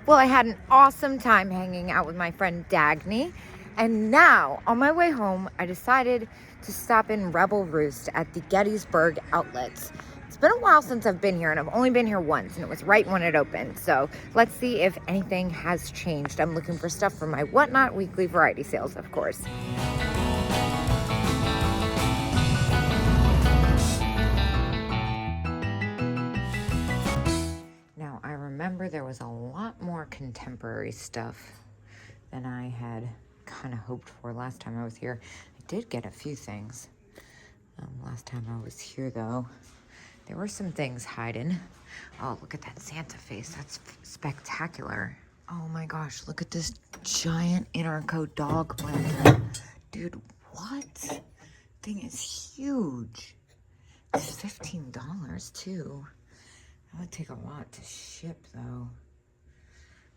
Well, I had an awesome time hanging out with my friend Dagny. And now, on my way home, I decided to stop in Rebel Roost at the Gettysburg Outlets. It's been a while since I've been here, and I've only been here once, and it was right when it opened. So let's see if anything has changed. I'm looking for stuff for my Whatnot weekly variety sales, of course. Now, I remember there was a lot more contemporary stuff than I had kind of hoped for last time I was here. I did get a few things. Last time I was here, though, there were some things hiding. Oh, look at that Santa face. That's spectacular. Oh my gosh, look at this giant inner coat dog planter. Dude, what? Thing is huge. It's $15 too. That would take a lot to ship though.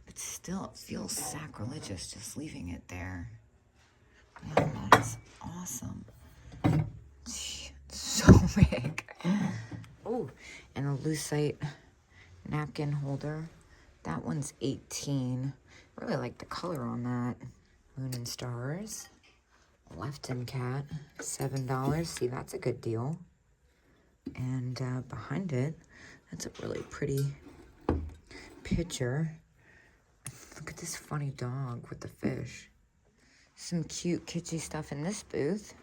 But still, it feels sacrilegious just leaving it there. Yeah, that's awesome. It's so big. Oh, and a lucite napkin holder. That one's $18. I really like the color on that. Moon and Stars. Lefton Cat, $7. See, that's a good deal. And behind it, that's a really pretty picture. Look at this funny dog with the fish. Some cute kitschy stuff in this booth.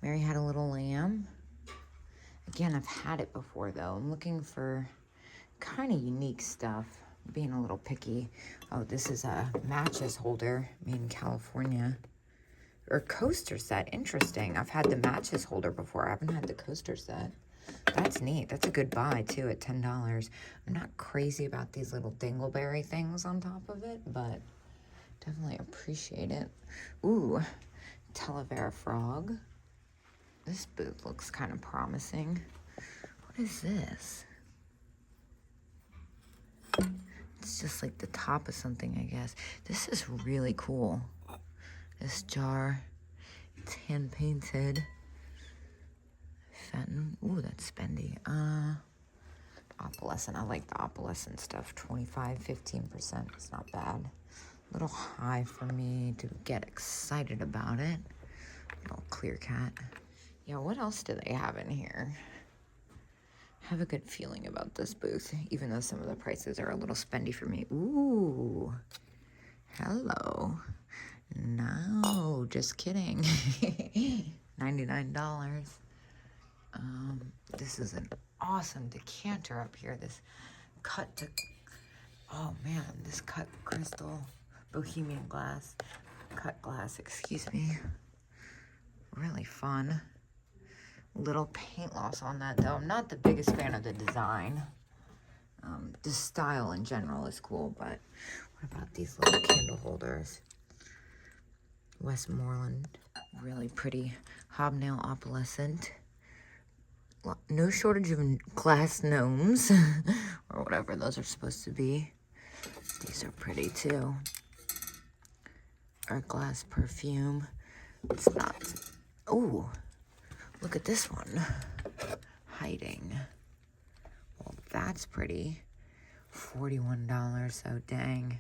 Mary Had a Little Lamb. Again, I've had it before though. I'm looking for kind of unique stuff. Being a little picky. Oh, this is a matches holder made in California. Or coaster set. Interesting. I've had the matches holder before. I haven't had the coaster set. That's neat. That's a good buy, too, at $10. I'm not crazy about these little dingleberry things on top of it, but definitely appreciate it. Ooh, Talavera frog. This booth looks kind of promising. What is this? It's just like the top of something, I guess. This is really cool. This jar, it's hand-painted. Fenton. Ooh, that's spendy. Opalescent. I like the opalescent stuff. 15%. It's not bad. A little high for me to get excited about it. Little clear cat. Yeah, what else do they have in here? I have a good feeling about this booth, even though some of the prices are a little spendy for me. Ooh. Hello. No, just kidding. $99. This is an awesome decanter up here. This oh man, this cut crystal, bohemian glass, cut glass, excuse me. Really fun. Little paint loss on that though. I'm not the biggest fan of the design. The style in general is cool, but what about these little candle holders? Westmoreland, really pretty hobnail opalescent. No shortage of glass gnomes, or whatever those are supposed to be. These are pretty too. Our glass perfume. It's not. Oh, look at this one. Hiding. Well, that's pretty. $41, so dang.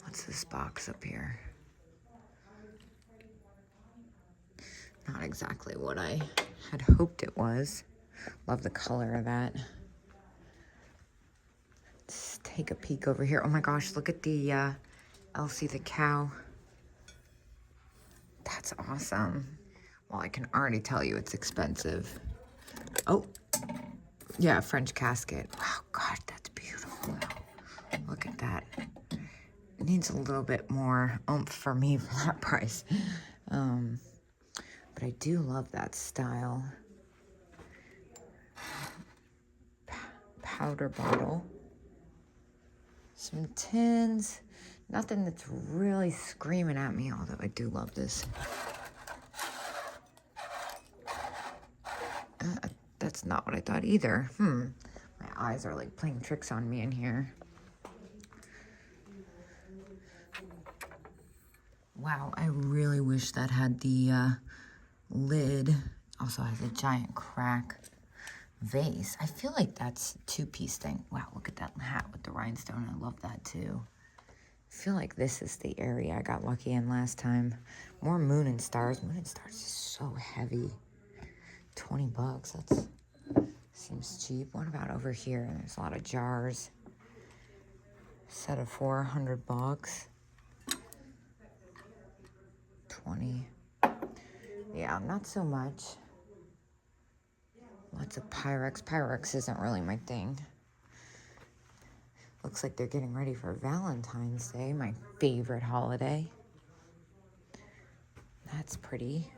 What's this box up here? Not exactly what I had hoped it was. Love the color of that. Let's take a peek over here. Oh my gosh, look at the Elsie the cow. That's awesome. Well, I can already tell you it's expensive. Oh, yeah, French casket. Wow, God, that's beautiful. Look at that. It needs a little bit more oomph for me for that price. But I do love that style. Powder bottle. Some tins. Nothing that's really screaming at me, although I do love this. That's not what I thought either. My eyes are like playing tricks on me in here. Wow, I really wish that had the lid. Also has a giant crack. Vase. I feel like that's a two-piece thing. Wow, look at that hat with the rhinestone. I love that too. I feel like this is the area I got lucky in last time. More Moon and Stars. Moon and Stars is so heavy. $20. That's seems cheap. What about over here? There's a lot of jars. Set of 400 bucks. 20. Yeah, not so much. Lots of Pyrex. Pyrex isn't really my thing. Looks like they're getting ready for Valentine's Day, my favorite holiday. That's pretty.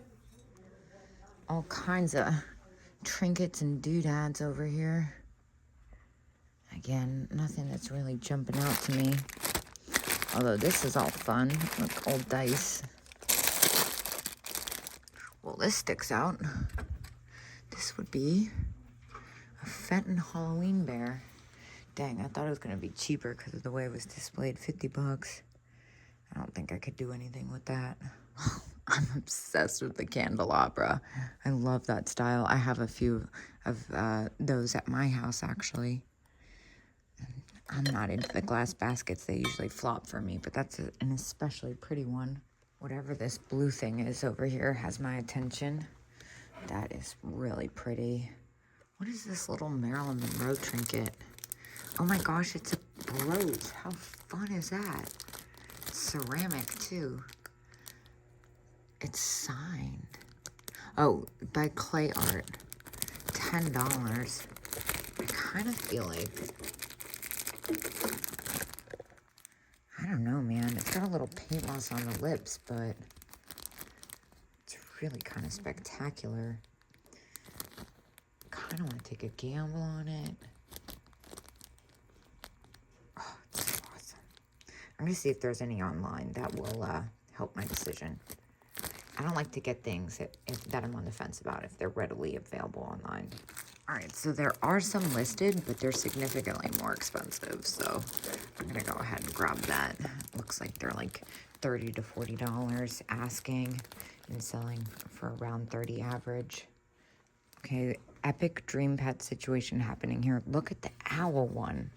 All kinds of trinkets and doodads over here. Again, nothing that's really jumping out to me. Although this is all fun. Look, old dice. Well, this sticks out. This would be a Fenton Halloween bear. Dang, I thought it was going to be cheaper because of the way it was displayed. 50 bucks. I don't think I could do anything with that. I'm obsessed with the candelabra. I love that style. I have a few of those at my house, actually. I'm not into the glass baskets. They usually flop for me, but that's an especially pretty one. Whatever this blue thing is over here has my attention. That is really pretty. What is this little Marilyn Monroe trinket? Oh my gosh, it's a brooch. How fun is that? It's ceramic too. It's signed. Oh, by Clay Art. $10. I kind of feel like, I don't know, man. It's got a little paint loss on the lips, but it's really kind of spectacular. Kind of want to take a gamble on it. Oh, it's awesome. I'm going to see if there's any online that will help my decision. I don't like to get things that I'm on the fence about if they're readily available online. All right, so there are some listed, but they're significantly more expensive. So I'm gonna go ahead and grab that. Looks like they're like $30 to $40 asking and selling for around 30 average. Okay, epic dream pet situation happening here. Look at the owl one.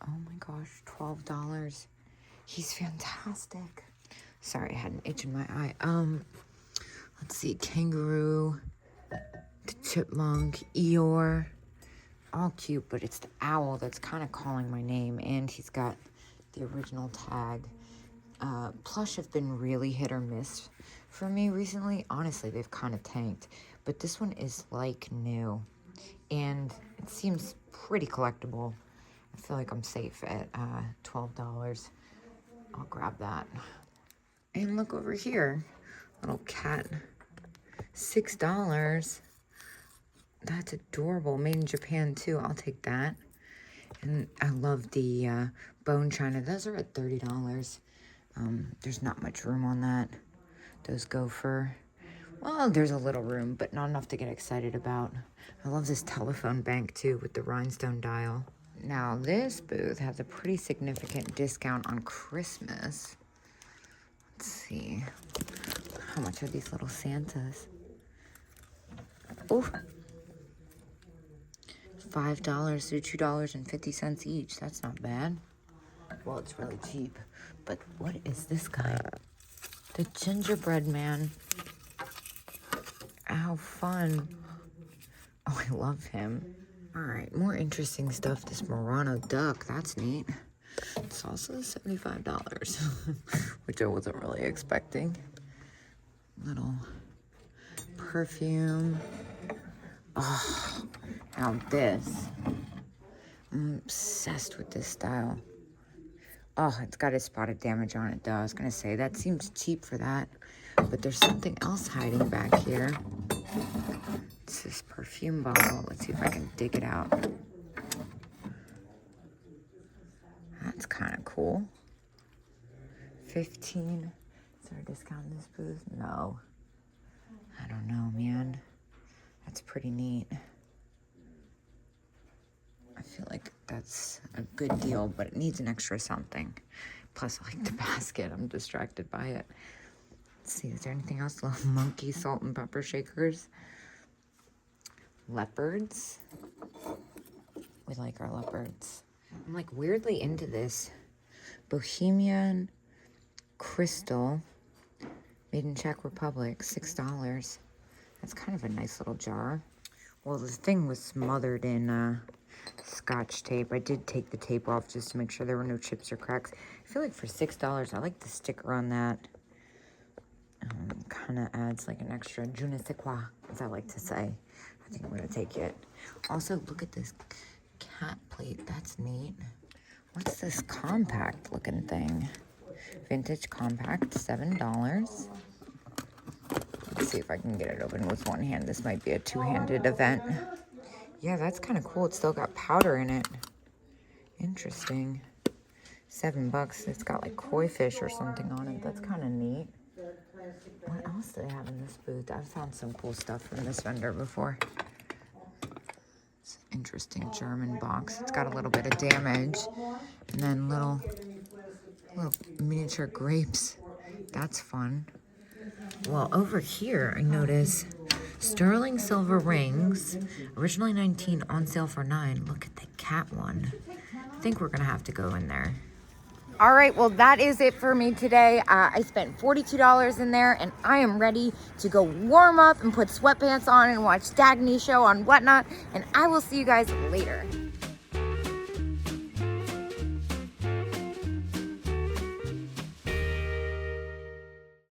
Oh my gosh, $12. He's fantastic. Sorry, I had an itch in my eye. Let's see, kangaroo, the chipmunk, Eeyore, all cute, but it's the owl that's kind of calling my name, and he's got the original tag. Plush have been really hit or miss for me recently. Honestly, they've kind of tanked, but this one is like new, and it seems pretty collectible. I feel like I'm safe at $12. I'll grab that. And look over here, little cat, $6. That's adorable, made in Japan too. I'll take that. And I love the bone china. Those are at $30. There's not much room on that. Those go for, well, there's a little room, but not enough to get excited about. I love this telephone bank too with the rhinestone dial. Now this booth has a pretty significant discount on Christmas. Let's see, how much are these little Santas? Oh, $5 to $2.50 each. That's not bad. Well, it's really cheap. But what is this guy? The gingerbread man. How fun. Oh, I love him. All right, more interesting stuff. This Murano duck. That's neat. It's also $75, which I wasn't really expecting. Little perfume. Oh, now this. I'm obsessed with this style. Oh, it's got a spotted damage on it, though. I was going to say, that seems cheap for that. But there's something else hiding back here. It's this perfume bottle. Let's see if I can dig it out. That's kind of cool. 15. Is there a discount in this booth? No. I don't know, man. That's pretty neat. I feel like that's a good deal, but it needs an extra something. Plus, I like the basket. I'm distracted by it. Let's see, is there anything else? Little monkey salt and pepper shakers. leopards. We like our leopards. I'm like weirdly into this Bohemian crystal, made in Czech Republic, $6. That's kind of a nice little jar. Well, this thing was smothered in Scotch tape. I did take the tape off just to make sure there were no chips or cracks. I feel like for $6, I like the sticker on that. Kind of adds like an extra je ne sais quoi, as I like to say. I think I'm going to take it. Also, look at this cat plate. That's neat. What's this compact looking thing? Vintage compact, $7. Let's see if I can get it open with one hand. This might be a two-handed event. Yeah, that's kind of cool. It's still got powder in it. Interesting. $7. It's got like koi fish or something on it. That's kind of neat. What else do they have in this booth? I've found some cool stuff from this vendor before. It's an interesting German box. It's got a little bit of damage. And then little miniature grapes. That's fun. Well, over here, I notice sterling silver rings, originally $19, on sale for $9. Look at the cat one. I think we're gonna have to go in there. All right, well, that is it for me today. I spent $42 in there, and I am ready to go warm up and put sweatpants on and watch Dagny show on Whatnot, and I will see you guys later.